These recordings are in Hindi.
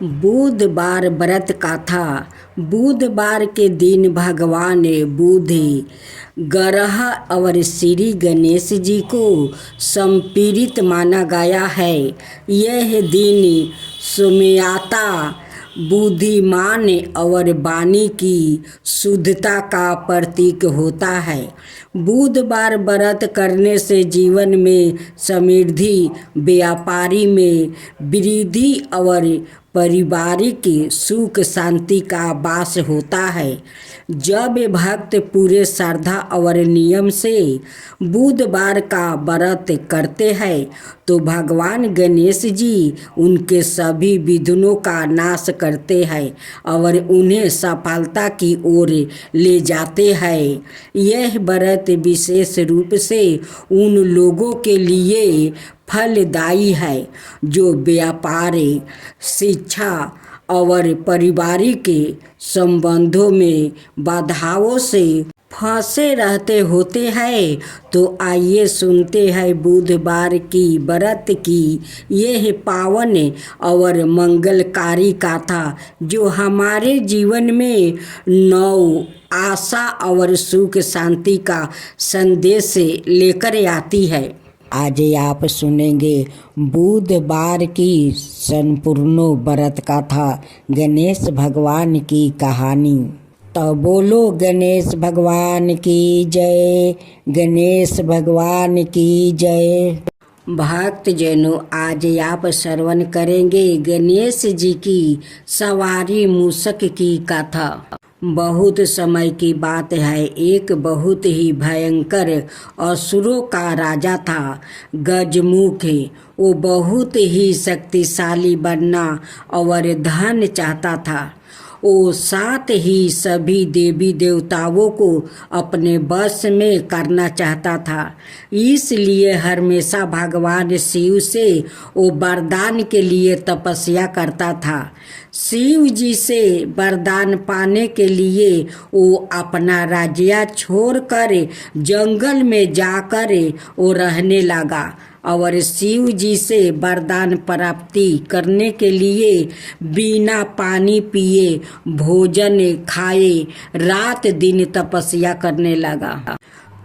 बुधवार व्रत का था। बुधवार के दिन भगवान बुध ग्रह और श्री गणेश जी को समर्पित माना गया है। यह दिन सौम्यता, बुद्धिमान और वाणी की शुद्धता का प्रतीक होता है। बुधवार व्रत करने से जीवन में समृद्धि, व्यापारी में वृद्धि और पारिवारिक सुख शांति का वास होता है। जब भक्त पूरे श्रद्धा और नियम से बुधवार का व्रत करते हैं तो भगवान गणेश जी उनके सभी विघ्नों का नाश करते हैं और उन्हें सफलता की ओर ले जाते हैं। यह व्रत विशेष रूप से उन लोगों के लिए फलदायी है जो व्यापार, शिक्षा और पारिवारिक संबंधों में बाधाओं से फंसे रहते होते हैं। तो आइए सुनते हैं बुधवार की व्रत की यह पावन और मंगलकारी गाथा जो हमारे जीवन में नव आशा और सुख शांति का संदेश लेकर आती है। आज आप सुनेंगे बुधवार की संपूर्ण व्रत गाथा, गणेश भगवान की कहानी। तो बोलो गणेश भगवान की जय, गणेश भगवान की जय। भक्तजनों, आज आप श्रवण करेंगे गणेश जी की सवारी मूषक की कथा। बहुत समय की बात है, एक बहुत ही भयंकर असुरों का राजा था गजमुख। वो बहुत ही शक्तिशाली बनना और धन चाहता था। वो साथ ही सभी देवी देवताओं को अपने वश में करना चाहता था। इसलिए हमेशा भगवान शिव से वो वरदान के लिए तपस्या करता था। शिव जी से वरदान पाने के लिए वो अपना राज्य छोड़कर जंगल में जाकर वो रहने लगा और शिव जी से वरदान प्राप्ति करने के लिए बिना पानी पिए, भोजन खाए रात दिन तपस्या करने लगा।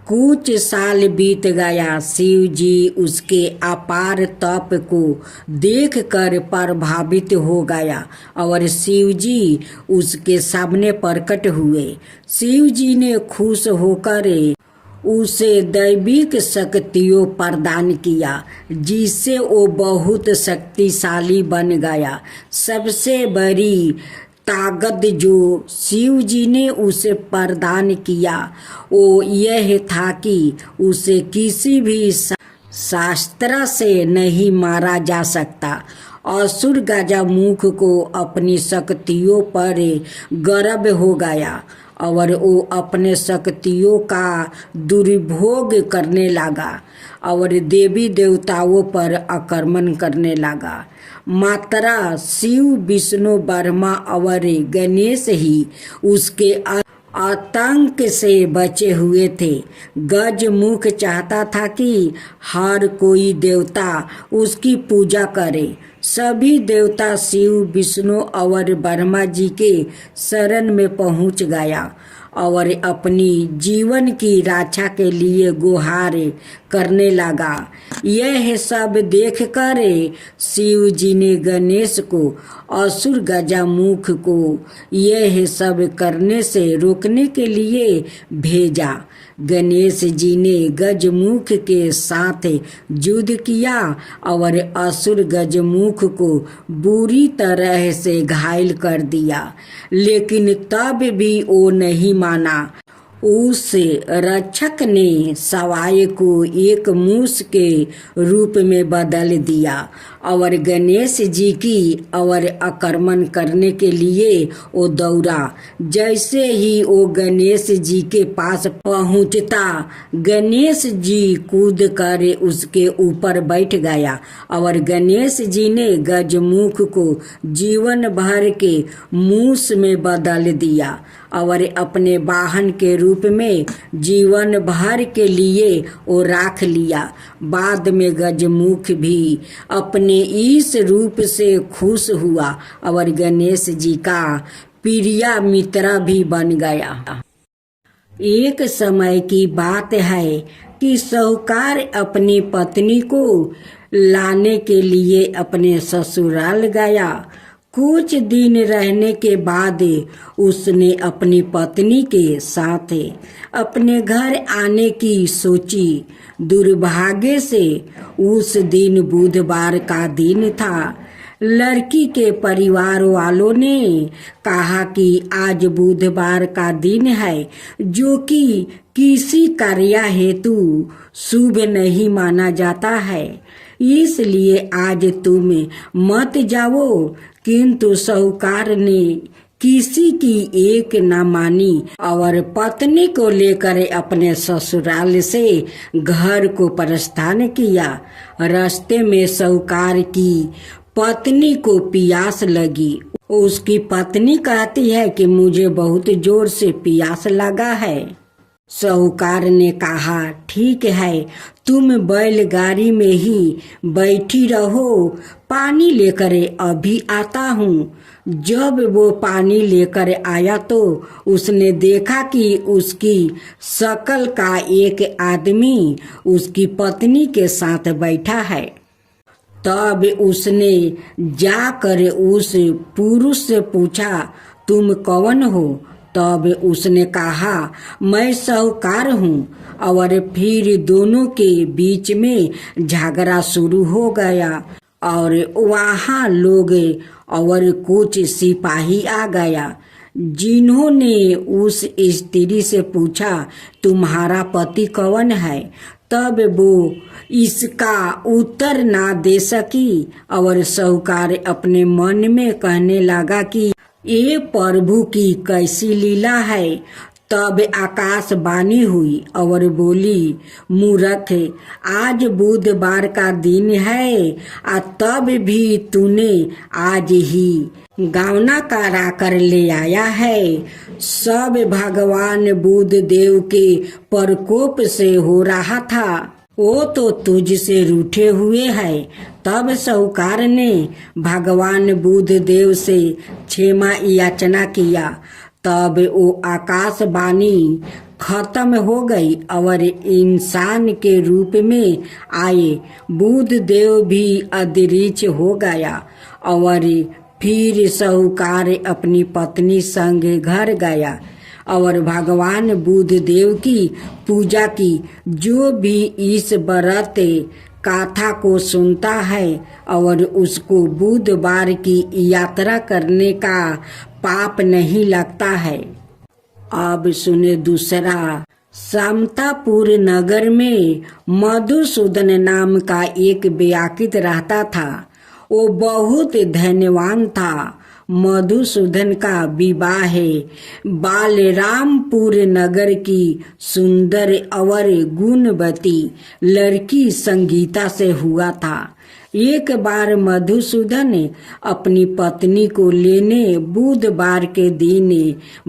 कुछ साल बीत गया। शिव जी उसके अपार तप को देखकर प्रभावित हो गया और शिव जी उसके सामने प्रकट हुए। शिव जी ने खुश होकर उसे दैविक शक्तियों प्रदान किया जिससे वो बहुत शक्तिशाली बन गया। सबसे बड़ी ताकत जो शिव जी ने उसे प्रदान किया वो यह था कि उसे किसी भी शास्त्र से नहीं मारा जा सकता। असुर गजमुख को अपनी शक्तियों पर गर्व हो गया और वो अपने शक्तियों का दुरुपयोग करने लगा और देवी देवताओं पर आक्रमण करने लगा। मात्र शिव, विष्णु, ब्रह्मा और गणेश ही उसके आतंक से बचे हुए थे। गजमुख चाहता था कि हर कोई देवता उसकी पूजा करे। सभी देवता शिव, विष्णु और ब्रह्मा जी के शरण में पहुंच गया और अपनी जीवन की रक्षा के लिए गुहार करने लगा। यह सब देखकर शिव जी ने गणेश को, असुर गजमुख को यह सब करने से रोकने के लिए भेजा। गणेश जी ने गजमुख के साथ युद्ध किया और असुर गजमुख को बुरी तरह से घायल कर दिया, लेकिन तब भी वो नहीं माना। उस रक्षक ने सवाय को एक मूस के रूप में बदल दिया और गणेश जी की और आक्रमण करने के लिए वो दौड़ा। जैसे ही वो गणेश जी के पास पहुंचता, गणेश जी कूद कर उसके ऊपर बैठ गया और गणेश जी ने गजमुख को जीवन भर के मूस में बदल दिया और अपने वाहन के रूप में जीवन भर के लिए वो राख लिया। बाद में गजमुख भी अपने इस रूप से खुश हुआ और गणेश जी का प्रिय मित्र भी बन गया। एक समय की बात है कि साहूकार अपनी पत्नी को लाने के लिए अपने ससुराल गया। कुछ दिन रहने के बाद उसने अपनी पत्नी के साथ अपने घर आने की सोची। दुर्भाग्य से उस दिन बुधवार का दिन था। लड़की के परिवार वालों ने कहा कि आज बुधवार का दिन है, जो कि किसी कार्य हेतु शुभ नहीं माना जाता है, इसलिए आज तुम मत जाओ। किंतु साहूकार ने किसी की एक न मानी और पत्नी को लेकर अपने ससुराल से घर को प्रस्थान किया। रास्ते में साहूकार की पत्नी को प्यास लगी। उसकी पत्नी कहती है कि मुझे बहुत जोर से प्यास लगा है। साहूकार ने कहा, ठीक है, तुम बैलगाड़ी में ही बैठी रहो, पानी लेकर अभी आता हूँ। जब वो पानी लेकर आया तो उसने देखा कि उसकी शकल का एक आदमी उसकी पत्नी के साथ बैठा है। तब उसने जाकर उस पुरुष से पूछा, तुम कौन हो? तब उसने कहा, मैं साहूकार हूँ। और फिर दोनों के बीच में झगड़ा शुरू हो गया और वहाँ लोग और कुछ सिपाही आ गया, जिन्होंने उस स्त्री से पूछा, तुम्हारा पति कौन है? तब वो इसका उत्तर ना दे सकी और साहूकार अपने मन में कहने लगा कि ये प्रभु की कैसी लीला है। तब आकाशवाणी हुई और बोली, मूर्ख, आज बुधवार का दिन है, तब भी तूने आज ही गावना करा कर ले आया है। सब भगवान बुध देव के प्रकोप से हो रहा था, वो तो तुझसे रूठे हुए है। तब साहूकार ने भगवान बुध देव से क्षमा याचना किया। तब वो आकाशवाणी खत्म हो गई और इंसान के रूप में आए बुध देव भी अदृश्य हो गया। और फिर साहूकार अपनी पत्नी संग घर गया और भगवान बुध देव की पूजा की। जो भी इस व्रत गाथा को सुनता है और उसको बुधवार की यात्रा करने का पाप नहीं लगता है। अब सुने दूसरा। समतापुर नगर में मधुसूदन नाम का एक व्याकित रहता था। वो बहुत धन्यवान था। मधुसूदन का विवाह बालरामपुर नगर की सुंदर और गुणवती लड़की संगीता से हुआ था। एक बार मधुसूदन अपनी पत्नी को लेने बुधवार के दिन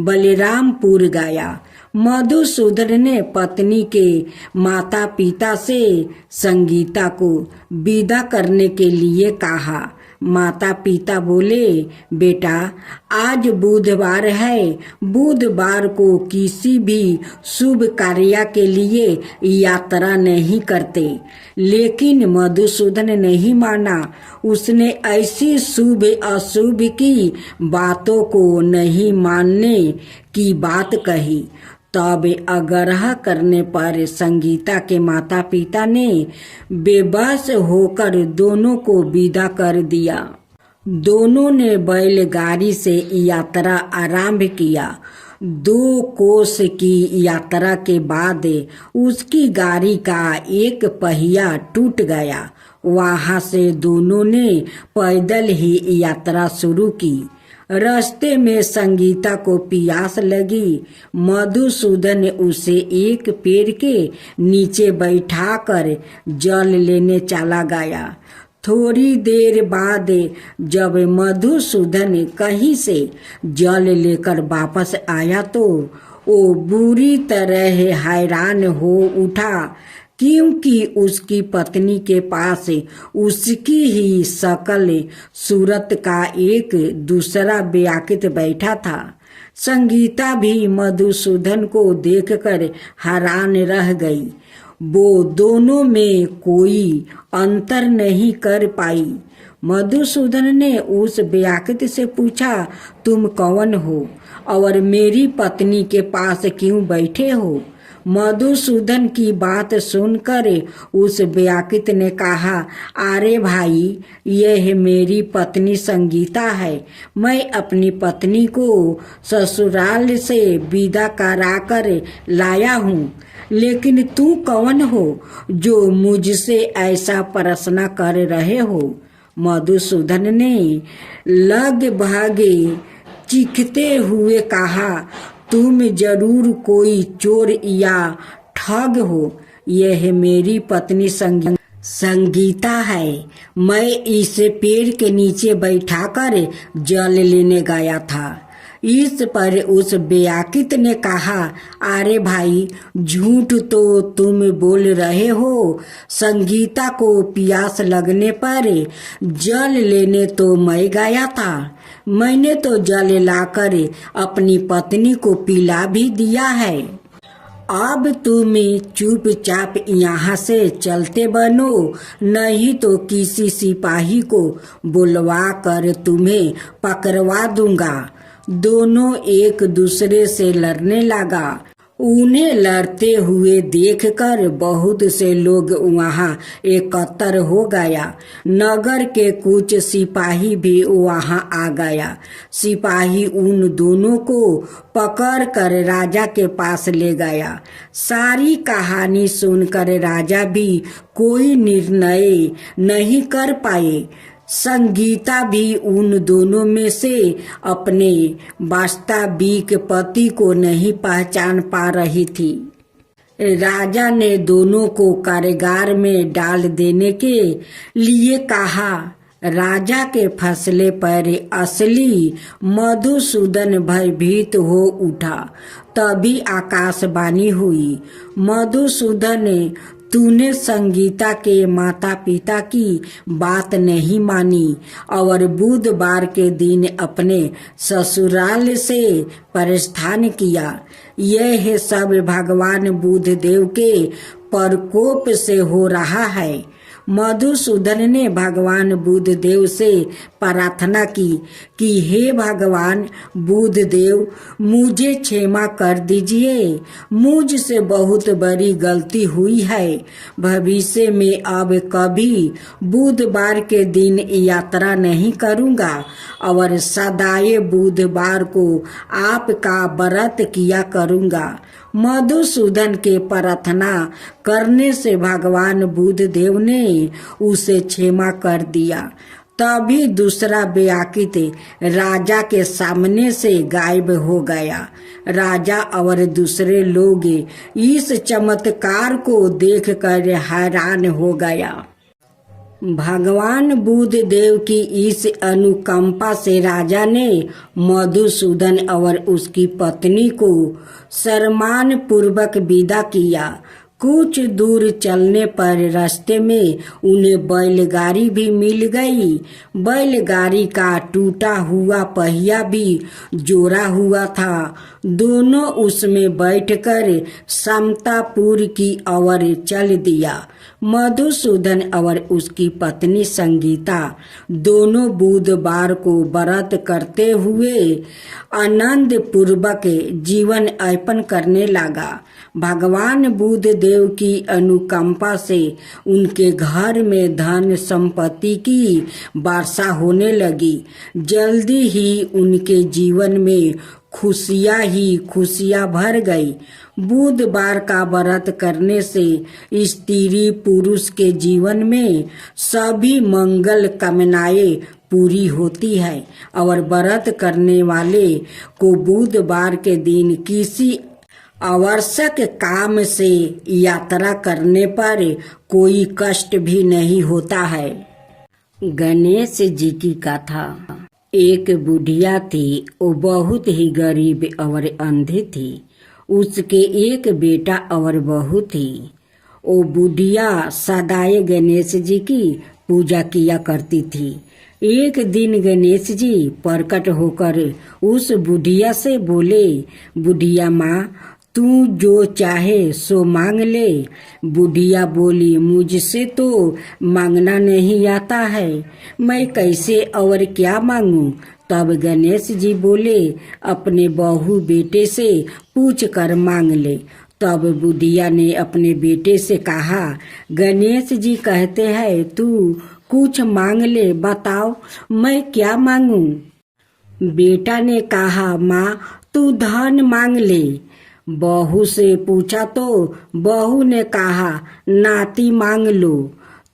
बलरामपुर गया। मधुसूदन ने पत्नी के माता पिता से संगीता को विदा करने के लिए कहा। माता पिता बोले, बेटा, आज बुधवार है, बुधवार को किसी भी शुभ कार्य के लिए यात्रा नहीं करते। लेकिन मधुसूदन नहीं माना। उसने ऐसी शुभ अशुभ की बातों को नहीं मानने की बात कही। तब आग्रह करने पर संगीता के माता पिता ने बेबस होकर दोनों को विदा कर दिया। दोनों ने बैलगाड़ी से यात्रा आरंभ किया। 2 कोस की यात्रा के बाद उसकी गाड़ी का एक पहिया टूट गया। वहां से दोनों ने पैदल ही यात्रा शुरू की। रास्ते में संगीता को प्यास लगी। मधुसूदन उसे एक पेड़ के नीचे बैठाकर जल लेने चला गया। थोड़ी देर बाद जब मधुसूदन कहीं से जल लेकर वापस आया तो वो बुरी तरह हैरान हो उठा, क्योंकि उसकी पत्नी के पास उसकी ही शकल सूरत का एक दूसरा व्याकृत बैठा था। संगीता भी मधुसूदन को देखकर हैरान रह गई। वो दोनों में कोई अंतर नहीं कर पाई। मधुसूदन ने उस व्याकृत से पूछा, तुम कौन हो और मेरी पत्नी के पास क्यों बैठे हो? मधुसूदन की बात सुनकर उस व्याकृत ने कहा, अरे भाई, यह मेरी पत्नी संगीता है। मैं अपनी पत्नी को ससुराल से विदा कराकर लाया हूँ, लेकिन तू कौन हो जो मुझसे ऐसा प्रश्न कर रहे हो? मधुसूदन ने लगभग चीखते हुए कहा, तुम जरूर कोई चोर या ठग हो। यह मेरी पत्नी संगीता है। मैं इसे पेड़ के नीचे बैठाकर जल लेने गया था। इस पर उस व्याकृत ने कहा, अरे भाई, झूठ तो तुम बोल रहे हो। संगीता को प्यास लगने पर जल लेने तो मैं गया था। मैंने तो जल लाकर अपनी पत्नी को पिला भी दिया है। अब तुम चुपचाप यहाँ से चलते बनो, नहीं तो किसी सिपाही को बुलवा कर तुम्हें पकड़वा दूंगा। दोनों एक दूसरे से लड़ने लगा। उन्हें लड़ते हुए देखकर बहुत से लोग वहां एकत्र हो गया। नगर के कुछ सिपाही भी वहां आ गया। सिपाही उन दोनों को पकड़कर राजा के पास ले गया। सारी कहानी सुनकर राजा भी कोई निर्णय नहीं कर पाए। संगीता भी उन दोनों में से अपने वास्तविक पति को नहीं पहचान पा रही थी। राजा ने दोनों को कारागार में डाल देने के लिए कहा। राजा के फैसले पर असली मधुसूदन भयभीत हो उठा। तभी आकाशवाणी हुई, मधुसूदन, तूने संगीता के माता पिता की बात नहीं मानी और बुधवार के दिन अपने ससुराल से प्रस्थान किया। यह सब भगवान बुद्धदेव के प्रकोप से हो रहा है। मधुसूदन ने भगवान बुद्धदेव से प्रार्थना की कि हे भगवान बुद्धदेव, मुझे क्षमा कर दीजिए। मुझसे बहुत बड़ी गलती हुई है। भविष्य में अब कभी बुधवार के दिन यात्रा नहीं करूंगा और सदाए बुधवार को आपका व्रत किया करूंगा। मधुसूदन के प्रार्थना करने से भगवान बुद्धदेव ने उसे क्षमा कर दिया। तभी दूसरा व्याकृत राजा के सामने से गायब हो गया। राजा और दूसरे लोग इस चमत्कार को देखकर हैरान हो गया। भगवान बुद्धदेव की इस अनुकंपा से राजा ने मधुसूदन और उसकी पत्नी को सम्मान पूर्वक विदा किया। कुछ दूर चलने पर रास्ते में उन्हें बैलगाड़ी भी मिल गई। बैलगाड़ी का टूटा हुआ पहिया भी जोड़ा हुआ था। दोनों उसमें बैठकर समतापुर की ओर चल दिया। मधुसूदन और उसकी पत्नी संगीता दोनों बुधवार को व्रत करते हुए आनंद पूर्वक जीवन यापन करने लगा। भगवान बुद्धदेव की अनुकंपा से उनके घर में धन संपत्ति की वर्षा होने लगी। जल्दी ही उनके जीवन में खुशियां ही खुशियां भर गई। बुधवार का व्रत करने से स्त्री पुरुष के जीवन में सभी मंगल कामनाएं पूरी होती है और व्रत करने वाले को बुधवार के दिन किसी आवश्यक काम से यात्रा करने पर कोई कष्ट भी नहीं होता है। गणेश जी की कथा। एक बुढ़िया थी, वो बहुत ही गरीब और अंधी थी। उसके एक बेटा और बहू थी। वो बुढ़िया सदाए गणेश जी की पूजा किया करती थी। एक दिन गणेश जी प्रकट होकर उस बुढ़िया से बोले, बुढ़िया माँ, तू जो चाहे सो मांग ले। बुढ़िया बोली, मुझसे तो मांगना नहीं आता है, मैं कैसे और क्या मांगू। तब गणेश जी बोले, अपने बहू बेटे से पूछ कर मांग ले। तब बुढ़िया ने अपने बेटे से कहा, गणेश जी कहते हैं तू कुछ मांग ले, बताओ मैं क्या मांगू। बेटा ने कहा, माँ तू धन मांग ले। बहू से पूछा तो बहू ने कहा, नाती मांग लो।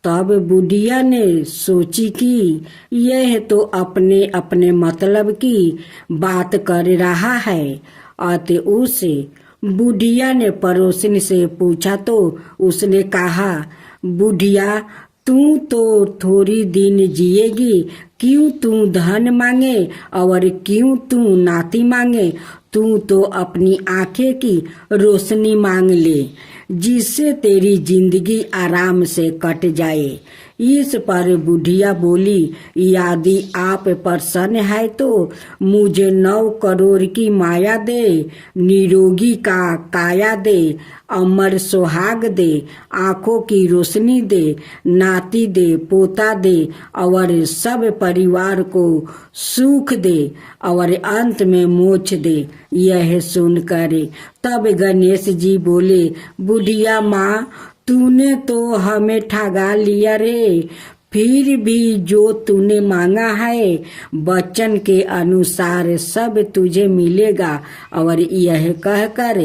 तब बुढ़िया ने सोची कि यह तो अपने अपने मतलब की बात कर रहा है। अतः उसे बुढ़िया ने पड़ोसिन से पूछा तो उसने कहा, बुढ़िया तू तो थोड़ी दिन जिएगी, क्यों तू धन मांगे और क्यों तू नाती मांगे। तू तो अपनी आंखें की रोशनी मांग ले, जिससे तेरी जिंदगी आराम से कट जाए। इस पर बुढ़िया बोली, यदि आप प्रसन्न है तो मुझे 9 करोड़ की माया दे, निरोगी का काया दे, अमर सुहाग दे, आंखों की रोशनी दे, नाती दे, पोता दे और सब परिवार को सुख दे और अंत में मोक्ष दे। यह सुनकर तब गणेश जी बोले, बुढ़िया माँ, तूने तो हमें ठगा लिया रे। फिर भी जो तूने मांगा है वचन के अनुसार सब तुझे मिलेगा। और यह कहकर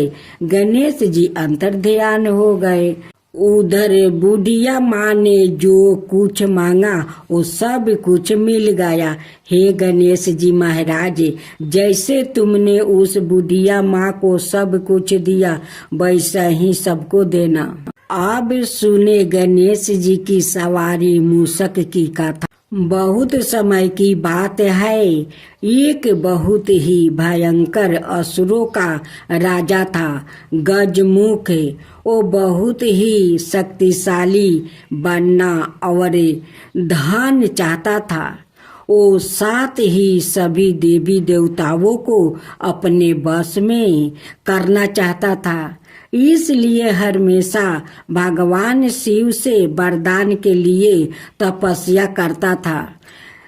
गणेश जी अंतर ध्यान हो गए। उधर बुढ़िया माँ ने जो कुछ मांगा वो सब कुछ मिल गया। हे गणेश जी महाराज, जैसे तुमने उस बुढ़िया माँ को सब कुछ दिया वैसा ही सबको देना। अब सुने गणेश जी की सवारी मूषक की कथा। बहुत समय की बात है, एक बहुत ही भयंकर असुरों का राजा था, गजमुख। वो बहुत ही शक्तिशाली बनना और धन चाहता था। वो साथ ही सभी देवी देवताओं को अपने बस में करना चाहता था। इसलिए हमेशा भगवान शिव से वरदान के लिए तपस्या करता था।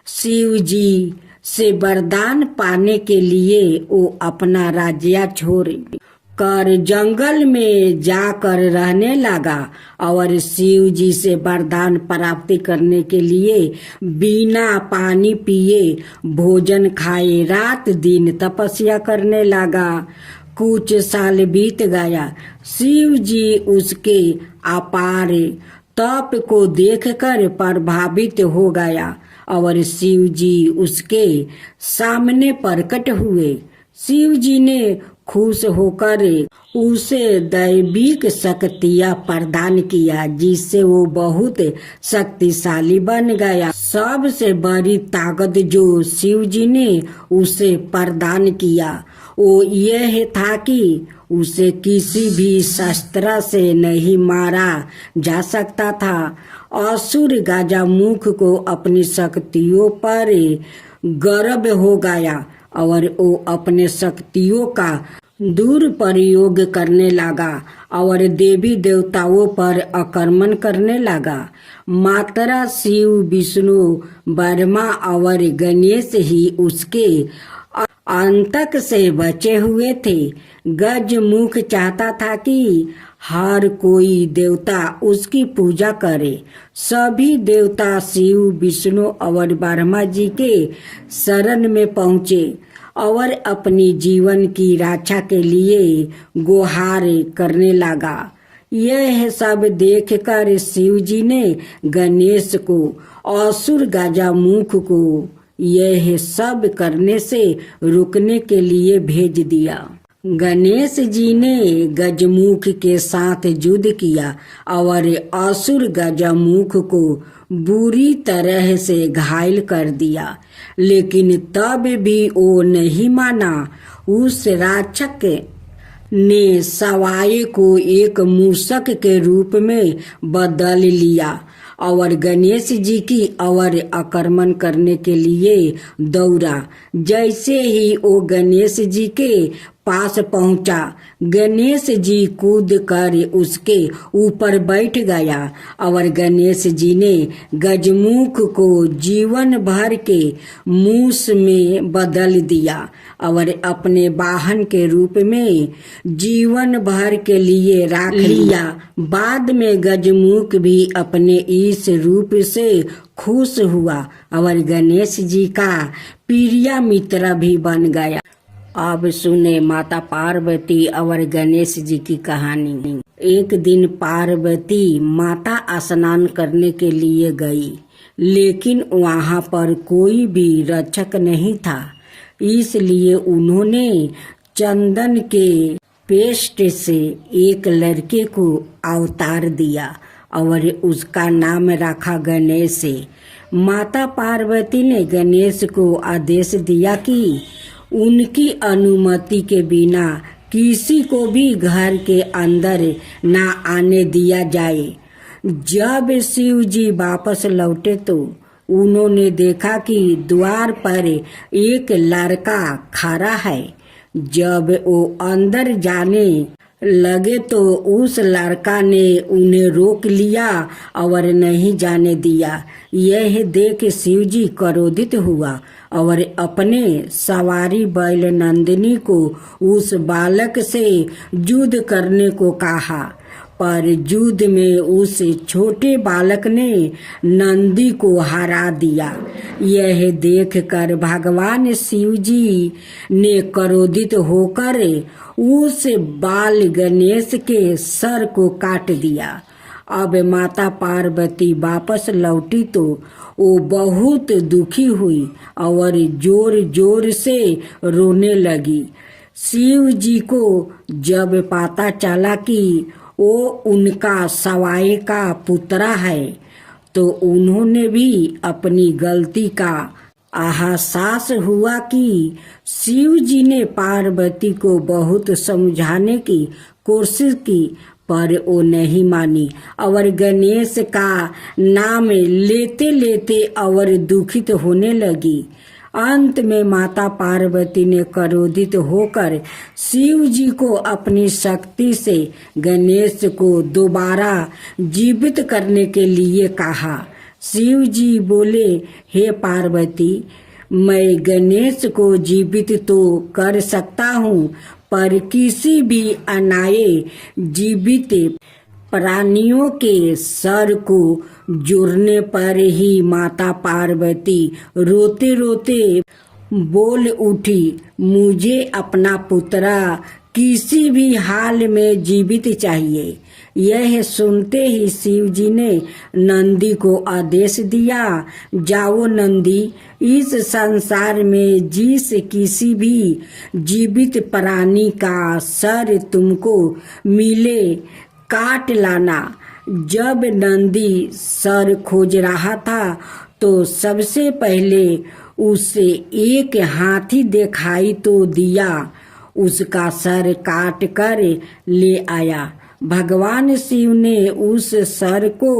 शिव जी से वरदान पाने के लिए वो अपना राज्य छोड़ कर जंगल में जाकर रहने लगा और शिव जी से वरदान प्राप्ति करने के लिए बिना पानी पिए भोजन खाए रात दिन तपस्या करने लगा। कुछ साल बीत गया। शिव जी उसके अपार तप को देखकर प्रभावित हो गया और शिव जी उसके सामने प्रकट हुए। शिव जी ने खुश होकर उसे दैविक शक्तियां प्रदान किया, जिससे वो बहुत शक्तिशाली बन गया। सबसे बड़ी ताकत जो शिव जी ने उसे प्रदान किया वो यह था कि उसे किसी भी शस्त्र से नहीं मारा जा सकता था। असुर गजमुख को अपनी शक्तियों पर गर्व हो गया और वो अपने शक्तियों का दुरुपयोग करने लगा और देवी देवताओं पर आक्रमण करने लगा। मात्र शिव, विष्णु, ब्रह्मा और गणेश ही उसके आतंक से बचे हुए थे। गजमुख चाहता था कि हर कोई देवता उसकी पूजा करे। सभी देवता शिव, विष्णु और ब्रह्मा जी के शरण में पहुँचे और अपनी जीवन की रक्षा के लिए गुहार करने लगा। यह सब देखकर शिव जी ने गणेश को, असुर गजमुख को यह सब करने से रोकने के लिए भेज दिया। गणेश जी ने गजमुख के साथ युद्ध किया और असुर गजमुख को बुरी तरह से घायल कर दिया, लेकिन तब भी वो नहीं माना। उस राक्षस ने सवाए को एक मूषक के रूप में बदल लिया और गणेश जी की ओर आक्रमण करने के लिए दौड़ा। जैसे ही वो गणेश जी के पास पहुंचा, गणेश जी कूद कर उसके ऊपर बैठ गया और गणेश जी ने गजमुख को जीवन भर के मूस में बदल दिया और अपने वाहन के रूप में जीवन भर के लिए रख लिया। बाद में गजमुख भी अपने इस रूप से खुश हुआ और गणेश जी का प्रिय मित्र भी बन गया। अब सुने माता पार्वती और गणेश जी की कहानी। एक दिन पार्वती माता स्नान करने के लिए गई, लेकिन वहाँ पर कोई भी रक्षक नहीं था। इसलिए उन्होंने चंदन के पेस्ट से एक लड़के को अवतार दिया और उसका नाम रखा गणेश। माता पार्वती ने गणेश को आदेश दिया कि उनकी अनुमति के बिना किसी को भी घर के अंदर ना आने दिया जाए। जब शिव जी वापस लौटे तो उन्होंने देखा कि द्वार पर एक लड़का खड़ा है। जब वो अंदर जाने लगे तो उस लड़का ने उन्हें रोक लिया और नहीं जाने दिया। यह देख शिव जी क्रोधित हुआ और अपने सवारी बैल नंदिनी को उस बालक से युद्ध करने को कहा, पर युद्ध में उस छोटे बालक ने नंदी को हरा दिया। यह देखकर भगवान शिव जी ने क्रोधित होकर उस बाल गणेश के सर को काट दिया। अब माता पार्वती वापस लौटी तो वो बहुत दुखी हुई और जोर जोर से रोने लगी। शिव जी को जब पता चला कि वो उनका सवाई का पुत्रा है, तो उन्होंने भी अपनी गलती का एहसास हुआ कि शिव जी ने पार्वती को बहुत समझाने की कोशिश की, पर वो नहीं मानी और गणेश का नाम लेते लेते और दुखित होने लगी। अंत में माता पार्वती ने क्रोधित होकर शिव जी को अपनी शक्ति से गणेश को दोबारा जीवित करने के लिए कहा। शिव जी बोले, हे पार्वती, मैं गणेश को जीवित तो कर सकता हूँ, पर किसी भी अनाए जीवित प्राणियों के सर को जोड़ने पर ही माता पार्वती रोते रोते बोल उठी, मुझे अपना पुत्रा किसी भी हाल में जीवित चाहिए। यह सुनते ही शिव जी ने नंदी को आदेश दिया, जाओ नंदी, इस संसार में जिस किसी भी जीवित प्राणी का सर तुमको मिले काट लाना। जब नंदी सर खोज रहा था तो सबसे पहले उसे एक हाथी दिखाई तो दिया, उसका सर काट कर ले आया। भगवान शिव ने उस सर को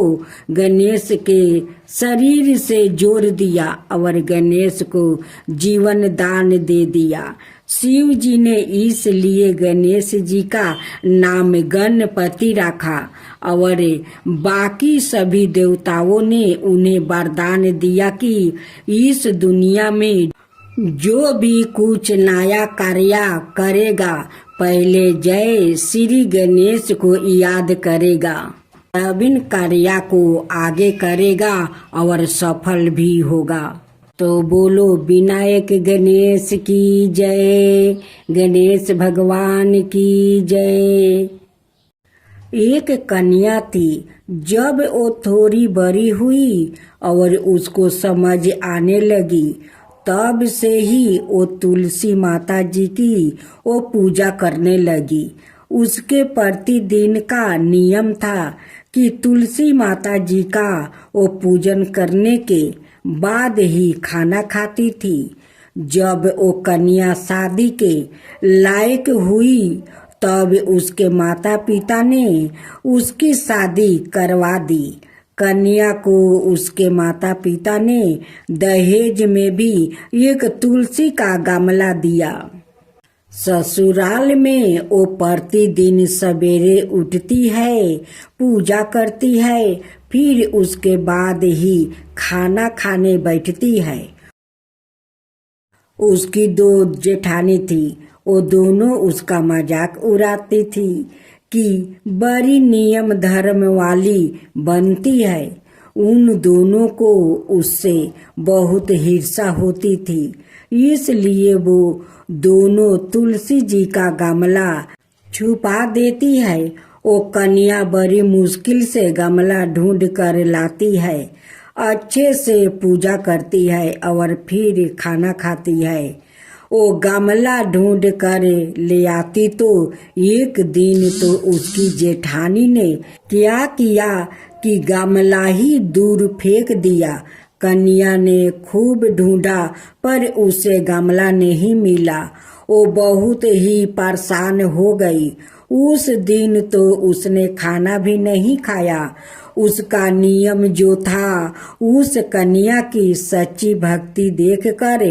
गणेश के शरीर से जोड़ दिया और गणेश को जीवन दान दे दिया। शिव जी ने इसलिए गणेश जी का नाम गणपति रखा और बाकी सभी देवताओं ने उन्हें वरदान दिया कि इस दुनिया में जो भी कुछ नया कार्य करेगा, पहले जय श्री गणेश को याद करेगा, तब इन कार्य को आगे करेगा और सफल भी होगा। तो बोलो विनायक गणेश की जय, गणेश भगवान की जय। एक कन्या थी। जब वो थोड़ी बड़ी हुई और उसको समझ आने लगी, तब से ही वो तुलसी माता जी की वो पूजा करने लगी। उसके प्रतिदिन का नियम था कि तुलसी माता जी का वो पूजन करने के बाद ही खाना खाती थी। जब वो कन्या शादी के लायक हुई तब उसके माता पिता ने उसकी शादी करवा दी। कन्या को उसके माता पिता ने दहेज में भी एक तुलसी का गमला दिया। ससुराल में वो प्रतिदिन सवेरे उठती है, पूजा करती है, फिर उसके बाद ही खाना खाने बैठती है। उसकी 2 जेठानी थी, वो दोनों उसका मजाक उड़ाती थी कि बड़ी नियम धर्म वाली बनती है। उन दोनों को उससे बहुत ईर्ष्या होती थी, इसलिए वो दोनों तुलसी जी का गमला छुपा देती है। वो कन्या बड़ी मुश्किल से गमला ढूंढ कर लाती है, अच्छे से पूजा करती है और फिर खाना खाती है। वो गमला ढूंढ कर ले आती तो एक दिन तो उसकी जेठानी ने क्या किया कि गमला ही दूर फेंक दिया। कन्या ने खूब ढूंढा पर उसे गमला नहीं मिला। वो बहुत ही परेशान हो गई। उस दिन तो उसने खाना भी नहीं खाया। उसका नियम जो था, उस कन्या की सच्ची भक्ति देखकर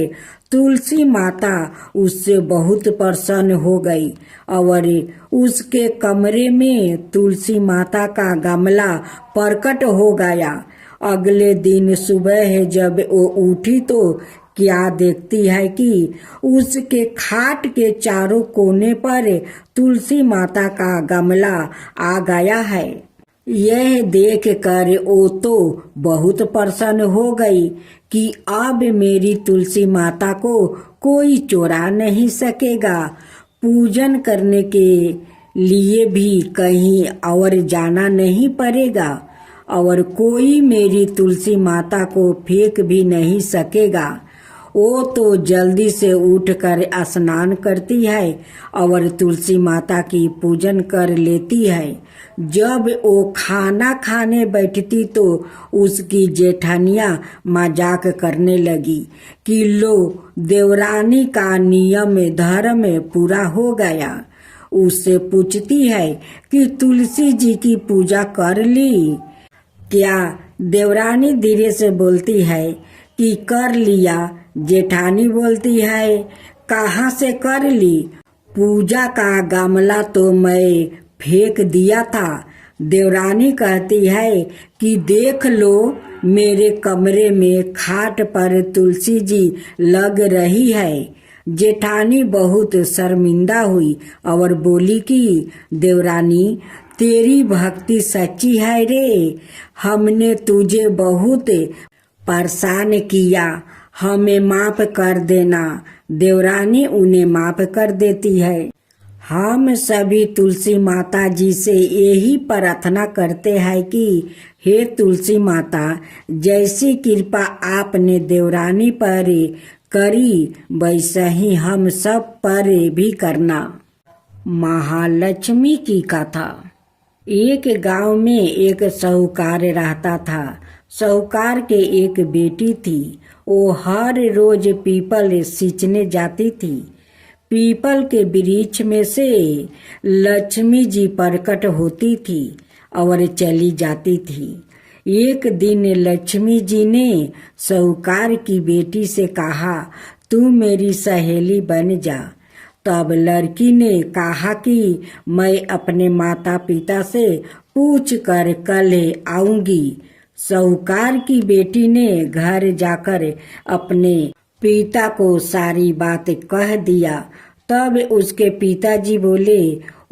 तुलसी माता उससे बहुत प्रसन्न हो गई और उसके कमरे में तुलसी माता का गमला प्रकट हो गया। अगले दिन सुबह जब वो उठी तो क्या देखती है कि उसके खाट के चारों कोने पर तुलसी माता का गमला आ गया है। यह देख कर वो तो बहुत प्रसन्न हो गई कि अब मेरी तुलसी माता को कोई चुरा नहीं सकेगा। पूजन करने के लिए भी कहीं और जाना नहीं पड़ेगा और कोई मेरी तुलसी माता को फेंक भी नहीं सकेगा। वो तो जल्दी से उठकर स्नान करती है और तुलसी माता की पूजन कर लेती है। जब वो खाना खाने बैठती तो उसकी जेठानियां मजाक करने लगी कि लो, देवरानी का नियम धर्म पूरा हो गया। उससे पूछती है कि तुलसी जी की पूजा कर ली क्या? देवरानी धीरे से बोलती है कि कर लिया। जेठानी बोलती है, कहाँ से कर ली? पूजा का गमला तो मैं फेंक दिया था। देवरानी कहती है कि देख लो, मेरे कमरे में खाट पर तुलसी जी लग रही है। जेठानी बहुत शर्मिंदा हुई और बोली कि देवरानी, तेरी भक्ति सच्ची है रे, हमने तुझे बहुत परेशान किया, हमें माफ कर देना। देवरानी उन्हें माफ कर देती है। हम सभी तुलसी माता जी से यही प्रार्थना करते हैं कि हे तुलसी माता, जैसी कृपा आपने देवरानी पर करी वैसा ही हम सब पर भी करना। महालक्ष्मी की कथा। एक गांव में एक साहूकार रहता था। साहूकार के एक बेटी थी। वो हर रोज पीपल सींचने जाती थी। पीपल के वृक्ष में से लक्ष्मी जी प्रकट होती थी और चली जाती थी। एक दिन लक्ष्मी जी ने साहूकार की बेटी से कहा, तू मेरी सहेली बन जा। तब लड़की ने कहा कि मैं अपने माता पिता से पूछ कर कल आऊंगी। साहूकार की बेटी ने घर जाकर अपने पिता को सारी बात कह दिया। तब उसके पिताजी बोले,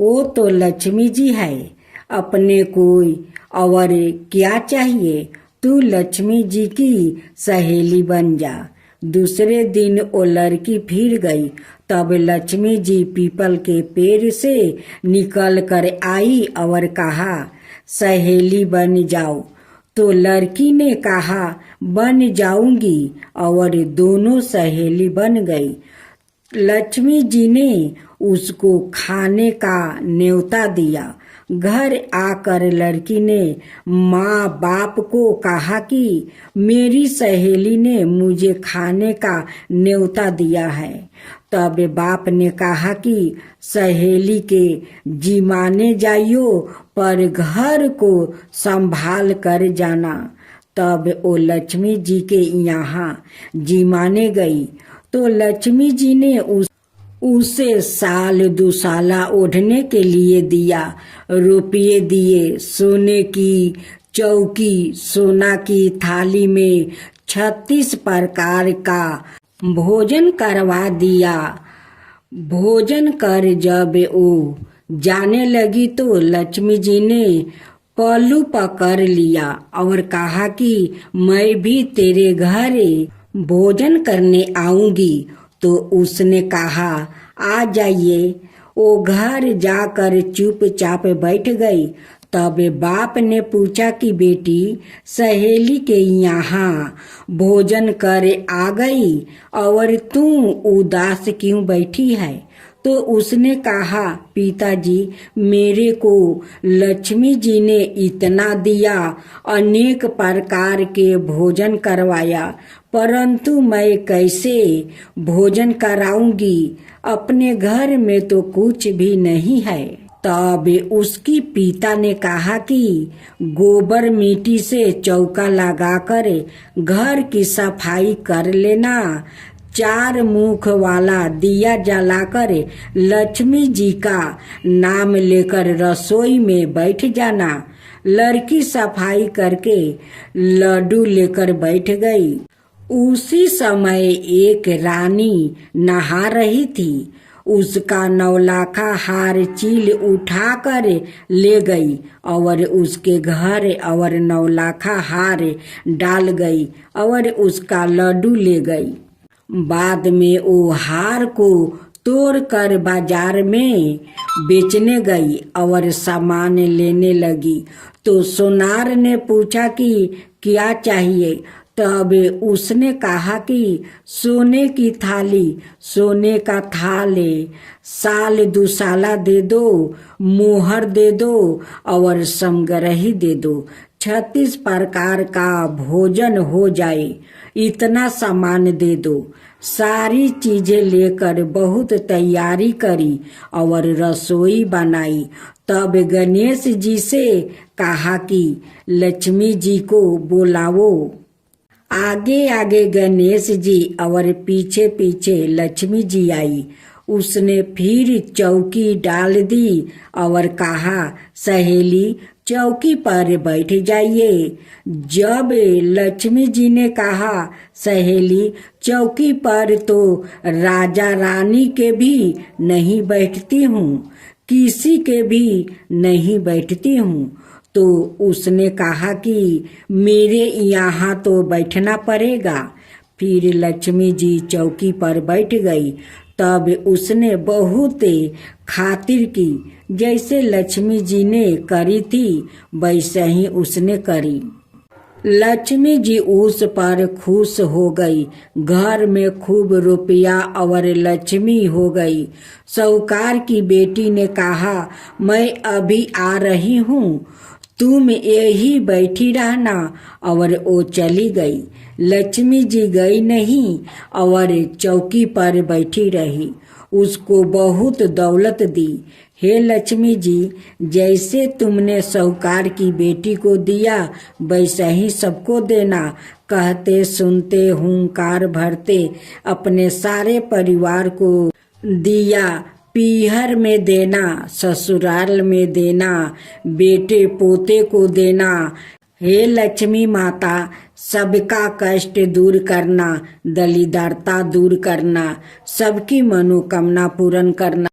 वो तो लक्ष्मी जी है, अपने कोई और क्या चाहिए, तू लक्ष्मी जी की सहेली बन जा। दूसरे दिन वो लड़की फिर गई। तब लक्ष्मी जी पीपल के पेड़ से निकल कर आई और कहा, सहेली बन जाओ। तो लड़की ने कहा बन जाऊंगी और दोनों सहेली बन गई। लक्ष्मी जी ने उसको खाने का न्योता दिया। घर आकर लड़की ने माँ बाप को कहा कि मेरी सहेली ने मुझे खाने का न्योता दिया है। तब बाप ने कहा कि सहेली के जिमाने जाइयो पर घर को संभाल कर जाना। तब वो लक्ष्मी जी के यहाँ जिमाने गई तो लक्ष्मी जी ने उसे साल दुसाला ओढ़ने के लिए दिया, रुपये दिए, सोने की चौकी, सोना की थाली में 36 प्रकार का भोजन करवा दिया। भोजन कर जब वो जाने लगी तो लक्ष्मी जी ने पल्लू पकड़ लिया और कहा कि मैं भी तेरे घर भोजन करने आऊंगी। तो उसने कहा आ जाइए। वो घर जाकर चुपचाप बैठ गई। तब बाप ने पूछा कि बेटी सहेली के यहाँ भोजन कर आ गई और तू उदास क्यों बैठी है? तो उसने कहा पिताजी मेरे को लक्ष्मी जी ने इतना दिया, अनेक प्रकार के भोजन करवाया, परंतु मैं कैसे भोजन कराऊंगी? अपने घर में तो कुछ भी नहीं है। तब उसकी पिता ने कहा कि गोबर मिट्टी से चौका लगाकर घर की सफाई कर लेना, 4 मुख वाला दिया जलाकर लक्ष्मी जी का नाम लेकर रसोई में बैठ जाना। लड़की सफाई करके लड्डू लेकर बैठ गई। उसी समय एक रानी नहा रही थी। उसका 9 लाखा हार चील उठाकर ले गई और उसके घर और 9 लाखा हार डाल गई और उसका लड्डू ले गई। बाद में वो हार को तोड़कर बाजार में बेचने गई और सामान लेने लगी। तो सोनार ने पूछा कि क्या चाहिए? तब उसने कहा कि सोने की थाली, सोने का थाल, साल दुसाला दे दो, मोहर दे दो और समगरही दे दो, 36 प्रकार का भोजन हो जाए, इतना सामान दे दो। सारी चीजें लेकर बहुत तैयारी करी और रसोई बनाई। तब गणेश जी से कहा कि लक्ष्मी जी को बुलाओ। आगे आगे गणेश जी और पीछे पीछे लक्ष्मी जी आई। उसने फिर चौकी डाल दी और कहा सहेली चौकी पर बैठ जाइए। जब लक्ष्मी जी ने कहा सहेली चौकी पर तो राजा रानी के भी नहीं बैठती हूँ, किसी के भी नहीं बैठती हूँ। तो उसने कहा कि मेरे यहाँ तो बैठना पड़ेगा। फिर लक्ष्मी जी चौकी पर बैठ गई। तब उसने बहुत खातिर की, जैसे लक्ष्मी जी ने करी थी वैसे ही उसने करी। लक्ष्मी जी उस पर खुश हो गई। घर में खूब रुपया और लक्ष्मी हो गई। साहूकार की बेटी ने कहा मैं अभी आ रही हूँ, तुम यही बैठी रहना, और वो चली गई। लक्ष्मी जी गई नहीं और चौकी पर बैठी रही। उसको बहुत दौलत दी। हे लक्ष्मी जी, जैसे तुमने साहूकार की बेटी को दिया वैसा ही सबको देना। कहते सुनते हुंकार भरते अपने सारे परिवार को दिया। पीहर में देना, ससुराल में देना, बेटे पोते को देना। हे लक्ष्मी माता, सबका कष्ट दूर करना, दलिद्रता दूर करना, सबकी मनोकामना पूर्ण करना।